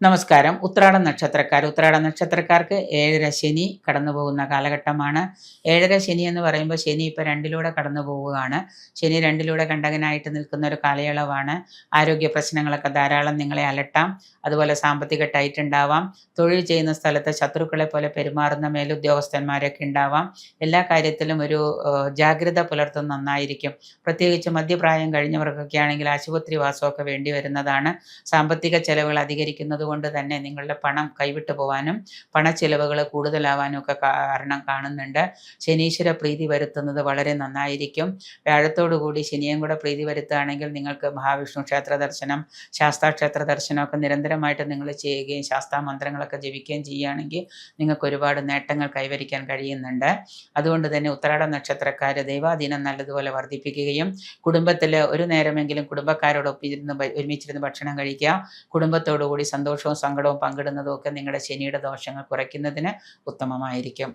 നമസ്കാരം. ഉത്രാട നക്ഷത്രക്കാർക്ക് 7:30 ശനി കടന്നു പോകുന്ന കാലഘട്ടമാണ്. 7:30 ശനി എന്ന് പറയുമ്പോൾ ശനി ഇപ്പോൾ 2-ലൂടെ കടന്നു പോവുകയാണ്. ശനി 2-ലൂടെ കണ്ടകനായിട്ട് നിൽക്കുന്ന ഒരു കാലയളവാണ്. ആരോഗ്യ പ്രശ്നങ്ങളൊക്കെ ധാരാളം നിങ്ങളെ അലട്ടാം. അതുപോലെ സാമ്പത്തിക ടൈറ്റ് ഉണ്ടാവാം. തൊഴിൽ ചെയ്യുന്ന സ്ഥലത്ത് ശത്രുക്കളെ പോലെ പെരുമാറുന്ന മേലുദ്യോഗസ്ഥന്മാരൊക്കെ ഉണ്ടാവാം. എല്ലാ കാര്യത്തിലും ഒരു ജാഗ്രത പുലർത്തുന്നത് നന്നായിരിക്കും. പ്രത്യേകിച്ച് മധ്യപ്രായം കഴിഞ്ഞവർക്കൊക്കെ ആണെങ്കിൽ ആശുപത്രി വാസമൊക്കെ വേണ്ടി വരുന്നതാണ്. സാമ്പത്തിക ചെലവുകൾ അധികരിക്കുന്നത് കൊണ്ട് തന്നെ നിങ്ങളുടെ പണം കൈവിട്ടു പോകാനും പണച്ചിലവുകൾ കൂടുതലാവാനും ഒക്കെ കാരണം കാണുന്നുണ്ട്. ശനീശ്വര പ്രീതി വരുത്തുന്നത് വളരെ നന്നായിരിക്കും. വ്യാഴത്തോടു കൂടി ശനിയും കൂടെ പ്രീതി വരുത്തുകയാണെങ്കിൽ നിങ്ങൾക്ക് മഹാവിഷ്ണു ക്ഷേത്ര ദർശനം, ശാസ്താ ക്ഷേത്ര ദർശനമൊക്കെ നിരന്തരമായിട്ട് നിങ്ങൾ ചെയ്യുകയും ശാസ്താ മന്ത്രങ്ങളൊക്കെ ജപിക്കുകയും ചെയ്യുകയാണെങ്കിൽ നിങ്ങൾക്ക് ഒരുപാട് നേട്ടങ്ങൾ കൈവരിക്കാൻ കഴിയുന്നുണ്ട്. അതുകൊണ്ട് തന്നെ ഉത്രാട നക്ഷത്രക്കാർ ദൈവാധീനം നല്ലതുപോലെ വർദ്ധിപ്പിക്കുകയും കുടുംബത്തിൽ ഒരു നേരമെങ്കിലും കുടുംബക്കാരോടൊപ്പം ഒരുമിച്ചിരുന്ന് ഭക്ഷണം കഴിക്കുക, കുടുംബത്തോടു കൂടി സന്തോഷവും സങ്കടവും പങ്കിടുന്നതും ഒക്കെ നിങ്ങളുടെ ശനിയുടെ ദോഷങ്ങൾ കുറയ്ക്കുന്നതിന് ഉത്തമമായിരിക്കും.